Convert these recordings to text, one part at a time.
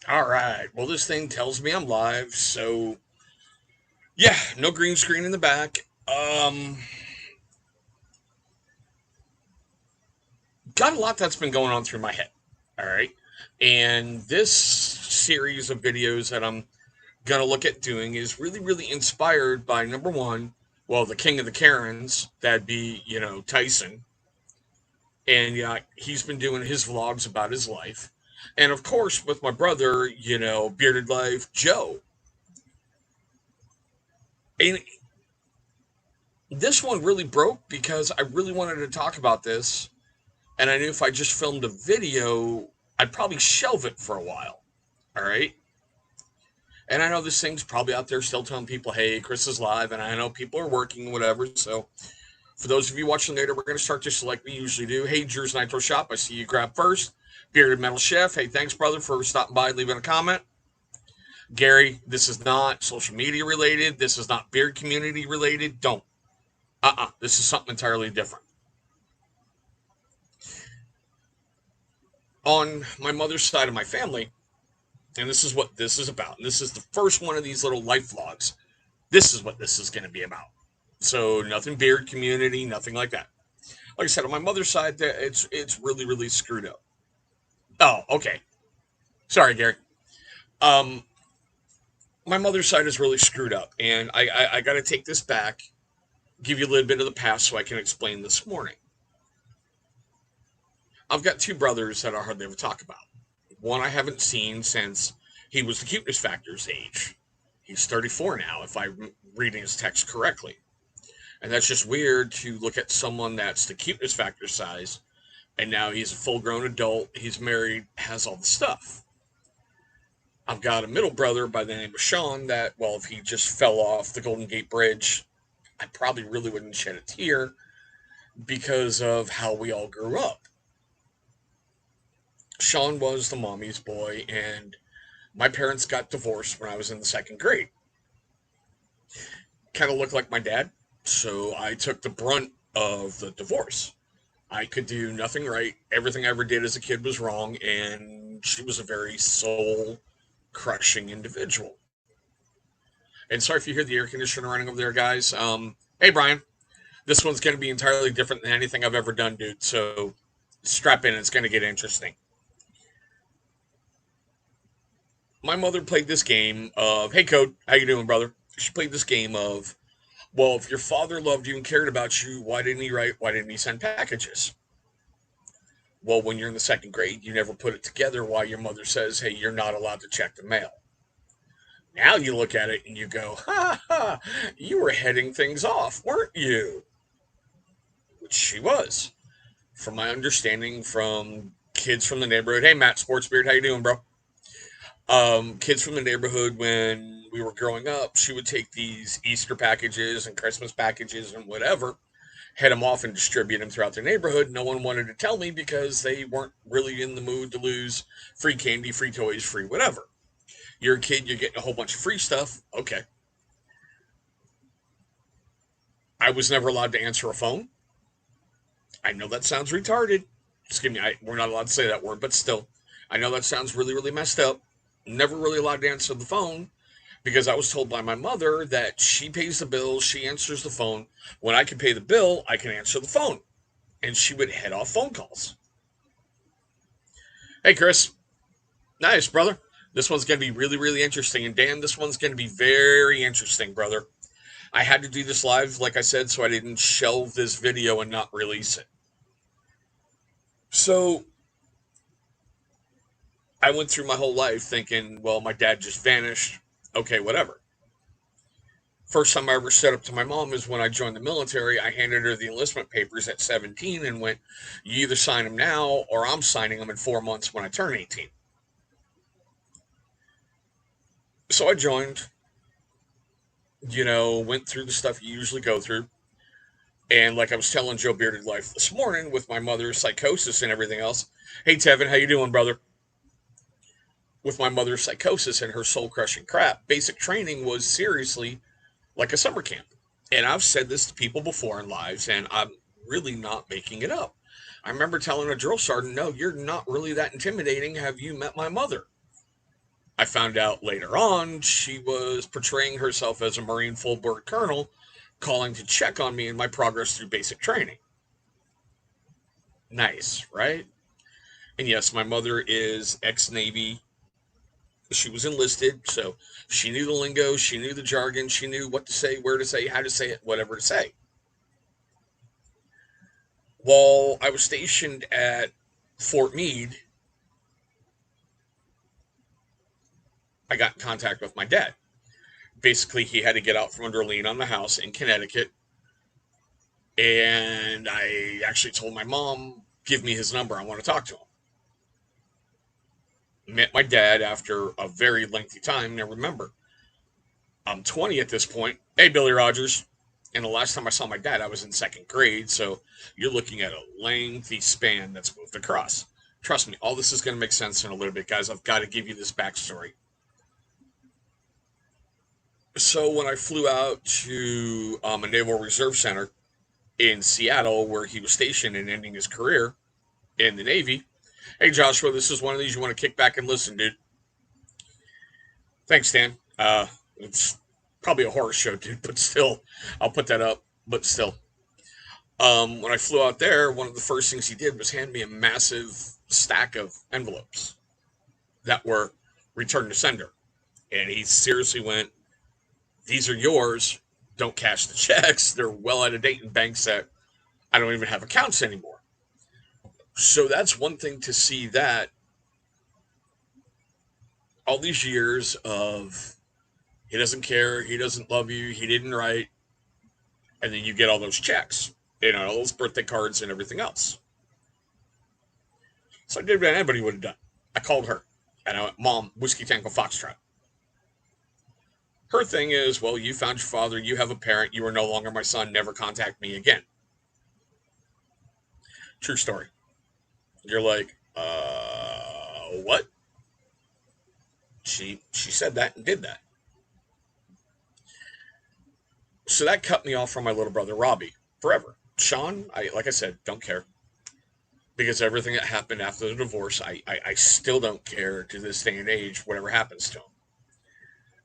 All right. Well, this thing tells me I'm live, so yeah, no green screen in the back. Got a lot that's been going on through my head. All right. And this series of videos that I'm gonna look at doing is really inspired by number one, well, the king of the Karens, that'd be, Tyson. And yeah, he's been doing his vlogs about his life. And of course, with my brother, Bearded Life Joe. And this one really broke because I really wanted to talk about this, and I knew if I just filmed a video, I'd probably shelve it for a while. All right. And I know this thing's probably out there still telling people, hey, Chris is live, and I know people are working, whatever. So for those of you watching later, we're going to start just like we usually do. Hey, Drew's Nitro Shop, I see you grab first. Bearded Metal Chef, hey, thanks, brother, for stopping by, leaving a comment. Gary, this is not social media related. This is not beard community related. Don't. This is something entirely different. On my mother's side of my family, and this is what this is about. And this is the first one of these little life vlogs. This is what this is going to be about. So nothing beard community, nothing like that. Like I said, on my mother's side, it's really screwed up. Oh, okay. Sorry, Gary. Um, my mother's side is really screwed up, and I got to take this back, give you a little bit of the past so I can explain this morning. I've got two brothers that I hardly ever talk about. One I haven't seen since he was the cuteness factor's age. He's 34 now, if I'm reading his text correctly. And that's just weird to look at someone that's the cuteness factor size, and now he's a full grown adult, he's married, has all the stuff. I've got a middle brother by the name of Sean that, well, if he just fell off the Golden Gate Bridge, I probably really wouldn't shed a tear because of how we all grew up. Sean was the mommy's boy, and my parents got divorced when I was in the second grade. Kind of looked like my dad, so I took the brunt of the divorce. I could do nothing right. Everything I ever did as a kid was wrong, and she was a very soul crushing individual. And sorry if you hear the air conditioner running over there, guys. Hey, Brian, this one's going to be entirely different than anything I've ever done, dude. So strap in, it's going to get interesting. My mother played this game of, hey, Code, how you doing, brother? She played this game of, well, if your father loved you and cared about you, why didn't he write? Why didn't he send packages? Well, when you're in the second grade, you never put it together why your mother says, hey, you're not allowed to check the mail. Now you look at it and you go, ha ha, you were heading things off, weren't you? Which she was. From my understanding from kids from the neighborhood. Hey, Matt Sportsbeard, how you doing, bro? Kids from the neighborhood when we were growing up, she would take these Easter packages and Christmas packages and whatever, head them off and distribute them throughout their neighborhood. No one wanted to tell me because they weren't really in the mood to lose free candy, free toys, free whatever. You're a kid, you're getting a whole bunch of free stuff. Okay. I was never allowed to answer a phone. I know that sounds retarded. Excuse me, we're not allowed to say that word, but still, I know that sounds really messed up. Never really allowed to answer the phone because I was told by my mother that she pays the bill, she answers the phone. When I can pay the bill, I can answer the phone. And she would head off phone calls. Hey, Chris. Nice, brother. This one's going to be really interesting. And Dan, this one's going to be very interesting, brother. I had to do this live, like I said, so I didn't shelve this video and not release it. So I went through my whole life thinking, well, my dad just vanished. Okay, whatever. First time I ever stood up to my mom is when I joined the military. I handed her the enlistment papers at 17 and went, you either sign them now or I'm signing them in 4 months when I turn 18. So I joined, went through the stuff you usually go through. And like I was telling Joe Bearded Life this morning with my mother's psychosis and everything else. Hey, Tevin, how you doing, brother? With my mother's psychosis and her soul-crushing crap, basic training was seriously like a summer camp. And I've said this to people before in lives, and I'm really not making it up. I remember telling a drill sergeant, no, you're not really that intimidating. Have you met my mother? I found out later on she was portraying herself as a Marine full board colonel, calling to check on me and my progress through basic training. Nice, right? And yes, my mother is ex Navy. She was enlisted, so she knew the lingo, she knew the jargon, she knew what to say, where to say, how to say it, whatever to say. While I was stationed at Fort Meade, I got in contact with my dad. Basically, he had to get out from under a lien on the house in Connecticut, and I actually told my mom, give me his number, I want to talk to him. Met my dad after a very lengthy time. Now remember, I'm 20 at this point. Hey, Billy Rogers. And the last time I saw my dad, I was in second grade. So you're looking at a lengthy span that's moved across. Trust me, all this is going to make sense in a little bit, guys. I've got to give you this backstory. So when I flew out to a Naval Reserve Center in Seattle, where he was stationed and ending his career in the Navy, hey, Joshua, this is one of these you want to kick back and listen, dude. Thanks, Dan. It's probably a horror show, dude, but still, I'll put that up. But still, when I flew out there, one of the first things he did was hand me a massive stack of envelopes that were returned to sender. And he seriously went, these are yours. Don't cash the checks. They're well out of date in banks that I don't even have accounts anymore. So that's one thing to see that all these years of he doesn't care, he doesn't love you, he didn't write, and then you get all those checks, all those birthday cards and everything else. So I did what anybody would have done. I called her, and I went, Mom, Whiskey Tango Foxtrot. Her thing is, well, you found your father, you have a parent, you are no longer my son, never contact me again. True story. You're like, what? She said that and did that. So that cut me off from my little brother Robbie forever. Sean, like I said, don't care. Because everything that happened after the divorce, I still don't care to this day and age, whatever happens to him.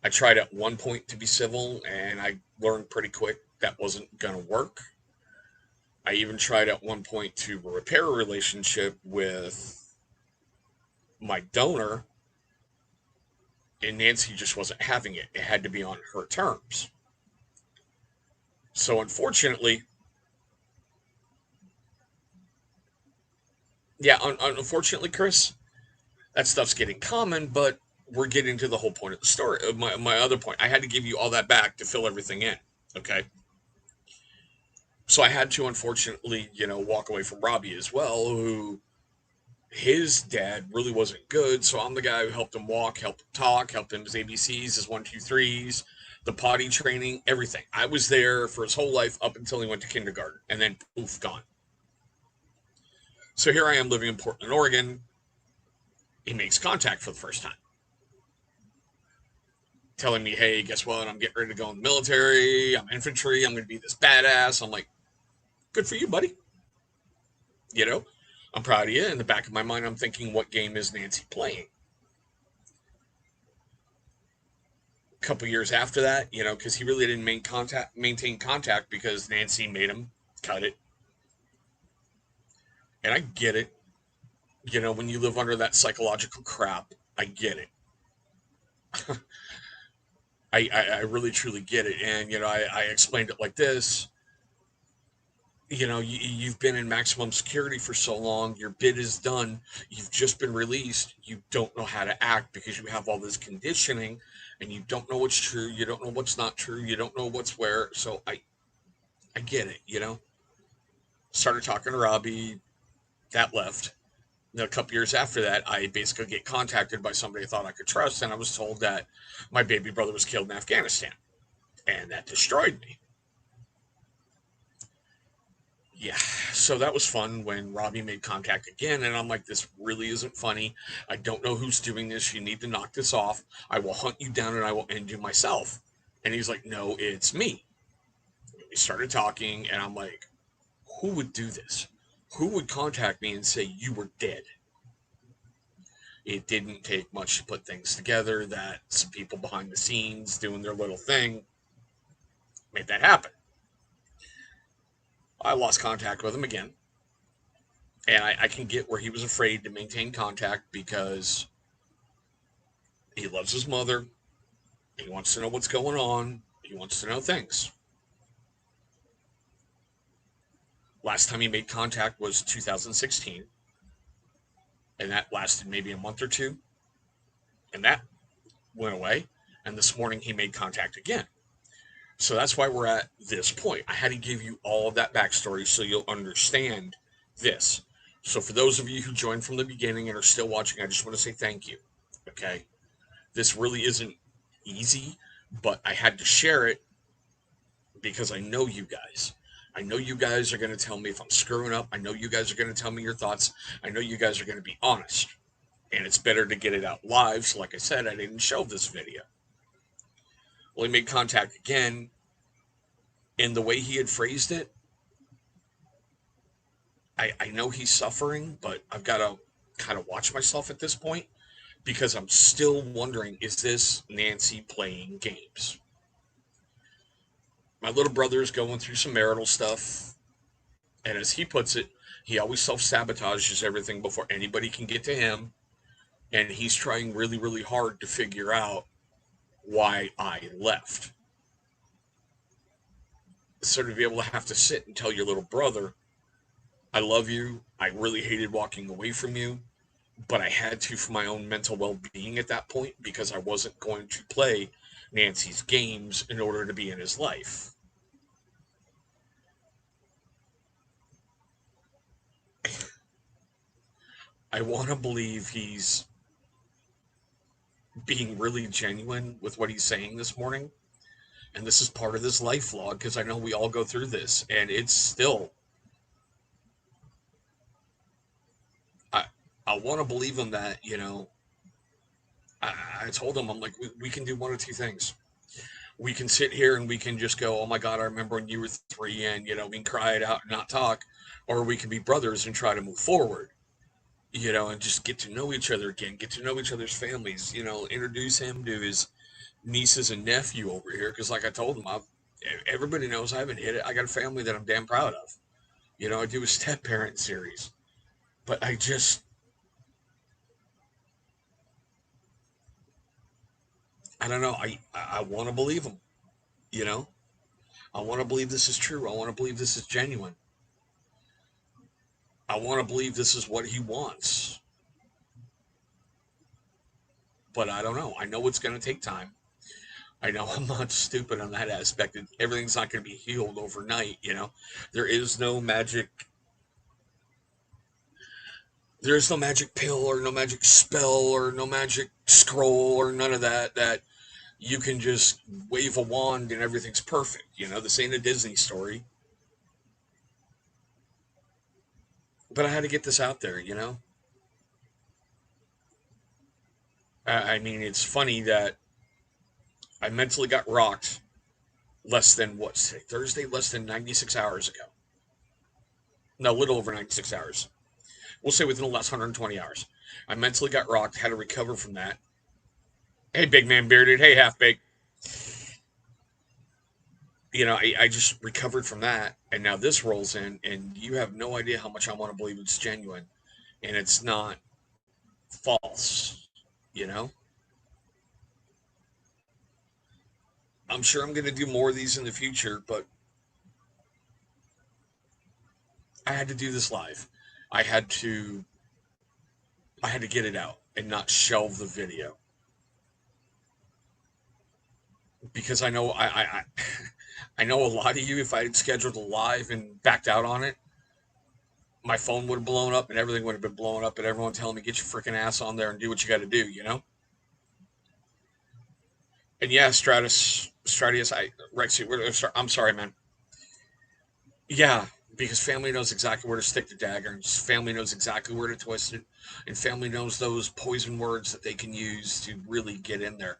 I tried at one point to be civil, and I learned pretty quick that wasn't going to work. I even tried at one point to repair a relationship with my donor, and Nancy just wasn't having it. It had to be on her terms. So unfortunately, unfortunately, Chris, that stuff's getting common, but we're getting to the whole point of the story. My other point, I had to give you all that back to fill everything in, okay? So I had to, unfortunately, walk away from Robbie as well, who his dad really wasn't good. So I'm the guy who helped him walk, helped him talk, helped him his ABCs, his 1, 2, 3s, the potty training, everything. I was there for his whole life up until he went to kindergarten, and then poof, gone. So here I am living in Portland, Oregon. He makes contact for the first time, telling me, hey, guess what? I'm getting ready to go in the military. I'm infantry. I'm going to be this badass. I'm like, good for you, buddy. I'm proud of you. In the back of my mind, I'm thinking, what game is Nancy playing? A couple years after that, because he really didn't maintain contact because Nancy made him cut it. And I get it. When you live under that psychological crap, I get it. I really truly get it. And, I explained it like this. You've been in maximum security for so long, your bid is done, you've just been released, you don't know how to act because you have all this conditioning and you don't know what's true, you don't know what's not true, you don't know what's where. So I get it. Started talking to Robbie, that left. A couple years after that, I basically get contacted by somebody I thought I could trust, and I was told that my baby brother was killed in Afghanistan, and that destroyed me. Yeah, so that was fun when Robbie made contact again, and I'm like, this really isn't funny. I don't know who's doing this. You need to knock this off. I will hunt you down and I will end you myself. And he's like, no, it's me. We started talking, and I'm like, who would do this? Who would contact me and say you were dead? It didn't take much to put things together, that some people behind the scenes doing their little thing made that happen. I lost contact with him again. And I can get where he was afraid to maintain contact because he loves his mother. He wants to know what's going on. He wants to know things. Last time he made contact was 2016, and that lasted maybe a month or two, and that went away. And this morning he made contact again. So that's why we're at this point. I had to give you all of that backstory so you'll understand this. So for those of you who joined from the beginning and are still watching, I just want to say thank you. Okay? This really isn't easy, but I had to share it because I know you guys. I know you guys are going to tell me if I'm screwing up. I know you guys are going to tell me your thoughts. I know you guys are going to be honest. And it's better to get it out live. So like I said, I didn't shelve this video. Well, he made contact again. And the way he had phrased it, I know he's suffering, but I've got to kind of watch myself at this point because I'm still wondering, is this Nancy playing games? My little brother is going through some marital stuff, and as he puts it, he always self-sabotages everything before anybody can get to him, and he's trying really, really hard to figure out why I left. So to be able to have to sit and tell your little brother, I love you, I really hated walking away from you, but I had to for my own mental well-being at that point because I wasn't going to play Nancy's games in order to be in his life. I want to believe he's being really genuine with what he's saying this morning. And this is part of this life vlog because I know we all go through this. And it's still, I, I want to believe him that, I told him, I'm like, we can do one of two things. We can sit here and we can just go, oh my God, I remember when you were 3 and, we can cry it out and not talk. Or we can be brothers and try to move forward, and just get to know each other again, get to know each other's families, introduce him to his nieces and nephew over here. Because like I told him, everybody knows I haven't hit it. I got a family that I'm damn proud of. I do a step parent series. But I don't know. I want to believe him, you know? I want to believe this is true. I want to believe this is genuine. I want to believe this is what he wants. But I don't know. I know it's going to take time. I know I'm not stupid on that aspect. Everything's not going to be healed overnight. There is no magic. There is no magic pill or no magic spell or no magic scroll or none of that you can just wave a wand and everything's perfect. This ain't a Disney story. But I had to get this out there. I mean, it's funny that I mentally got rocked less than what's today? Thursday, less than 96 hours ago. No, a little over 96 hours. We'll say within the last 120 hours. I mentally got rocked, had to recover from that. Hey, big man bearded. Hey, half baked. I just recovered from that, and now this rolls in, and you have no idea how much I want to believe it's genuine, and it's not false. You know, I'm sure I'm going to do more of these in the future, but I had to do this live. I had to, I had to get it out and not shelve the video because I know I know a lot of you. If I had scheduled a live and backed out on it, my phone would have blown up and everything would have been blown up and everyone telling me get your freaking ass on there and do what you got to do. And yeah, Stratius, Rexy, I'm sorry, man. Yeah, because family knows exactly where to stick the dagger, and family knows exactly where to twist it, and family knows those poison words that they can use to really get in there.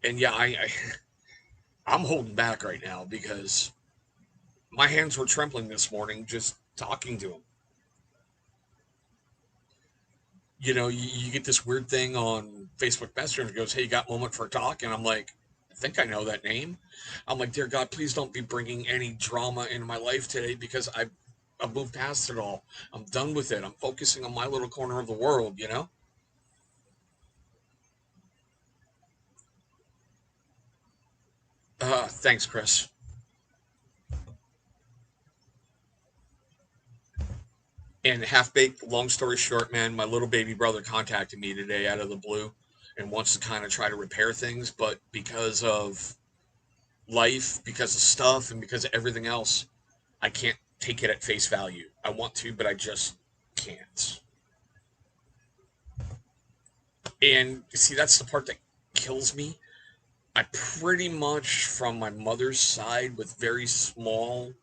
And yeah, I'm holding back right now because my hands were trembling this morning just talking to him. you get this weird thing on Facebook Messenger and it goes, "Hey, you got a moment for a talk?" And I'm like, "I think I know that name." I'm like, "Dear God, please don't be bringing any drama into my life today because I've moved past it all. I'm done with it. I'm focusing on my little corner of the world." Thanks, Chris. And half baked, long story short, man, my little baby brother contacted me today out of the blue and wants to kind of try to repair things, but because of life, because of stuff, and because of everything else, I can't take it at face value. I want to, but I just can't. And see, that's the part that kills me. I pretty much, from my mother's side, with very small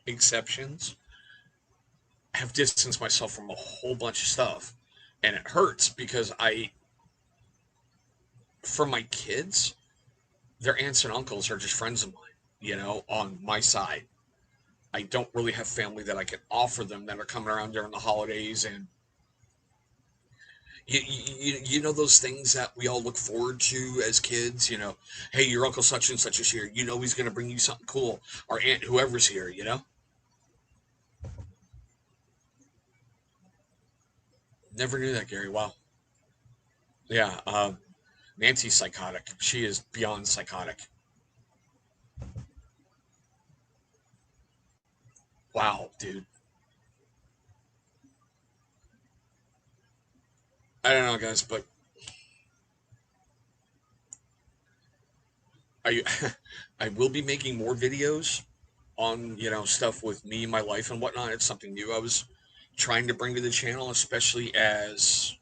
exceptions, have distanced myself from a whole bunch of stuff. And it hurts because for my kids, their aunts and uncles are just friends of mine, on my side. I don't really have family that I can offer them that are coming around during the holidays. And you know those things that we all look forward to as kids. Hey, your uncle such and such is here. He's going to bring you something cool. Our aunt whoever's here. Never knew that, Gary. Wow. Yeah. Nancy's psychotic. She is beyond psychotic. Wow, dude. I don't know, guys, but I I will be making more videos on stuff with me, my life, and whatnot. It's something new I was trying to bring to the channel, especially as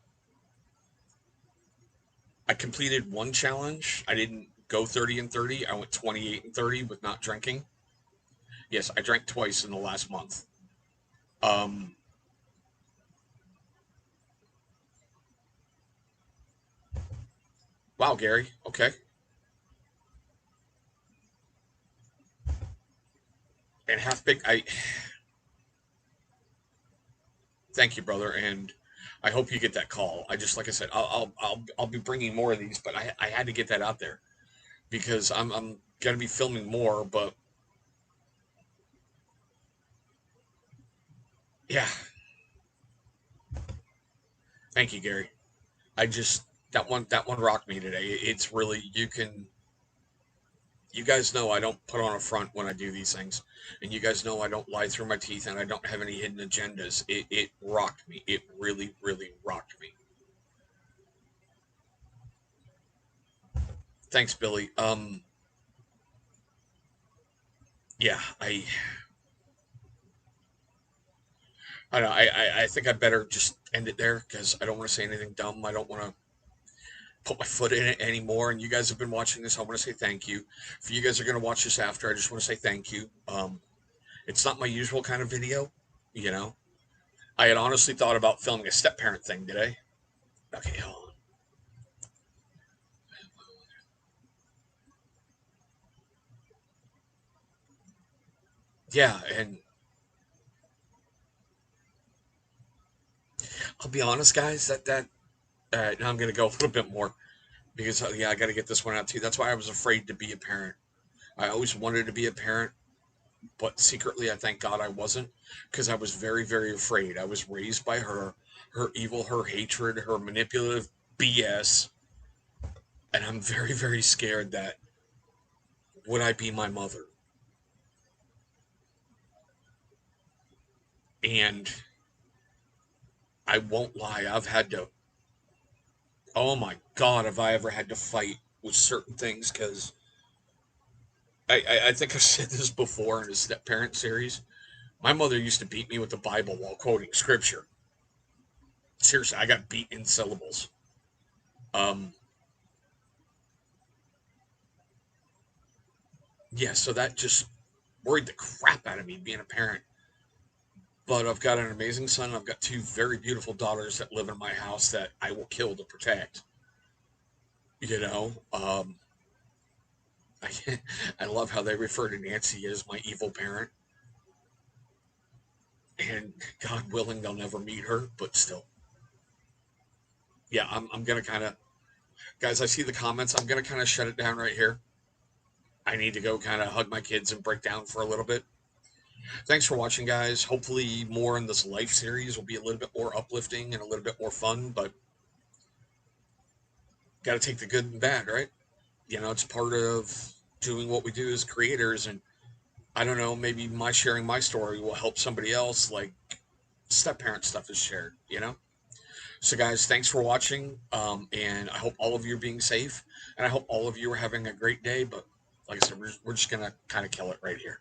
I completed one challenge. I didn't go 30 and 30. I went 28 and 30 with not drinking. Yes, I drank twice in the last month. Um, wow, Gary. Okay. And half baked. I thank you, brother, and I hope you get that call. I just like I said, I'll be bringing more of these, but I had to get that out there because I'm gonna be filming more. But yeah, thank you, Gary. I just that one rocked me today. It's really you guys know I don't put on a front when I do these things, and you guys know I don't lie through my teeth, and I don't have any hidden agendas. It rocked me. It really really rocked me. Thanks, Billy. Yeah, I don't know. I think I better just end it there because I don't want to say anything dumb. I don't want to put my foot in it anymore. And you guys have been watching this. I want to say thank you. For you guys are going to watch this after, I just want to say thank you. It's not my usual kind of video, you know. I had honestly thought about filming a step parent thing today. Okay, hold on. Yeah, and I'll be honest, guys. Now I'm going to go a little bit more because yeah, I got to get this one out too. That's why I was afraid to be a parent. I always wanted to be a parent, but secretly I thank God I wasn't because I was very, very afraid. I was raised by her evil, her hatred, her manipulative BS, and I'm very, very scared that would I be my mother? And I won't lie, I've had to, oh my God, have I ever had to fight with certain things because I think I've said this before in the step parent series. My mother used to beat me with the Bible while quoting scripture. Seriously, I got beat in syllables. Um, yeah, so that just worried the crap out of me being a parent. But I've got an amazing son. I've got two very beautiful daughters that live in my house that I will kill to protect. You know, I, I love how they refer to Nancy as my evil parent. And God willing, they'll never meet her, but still. Yeah, I'm gonna kind of, guys. I see the comments. I'm gonna kind of shut it down right here. I need to go kind of hug my kids and break down for a little bit. Thanks for watching, guys. Hopefully, more in this life series will be a little bit more uplifting and a little bit more fun. But got to take the good and bad, right? It's part of doing what we do as creators. And I don't know, maybe my sharing my story will help somebody else, like step parent stuff is shared. So, guys, thanks for watching. And I hope all of you are being safe. And I hope all of you are having a great day. But like I said, we're just going to kind of kill it right here.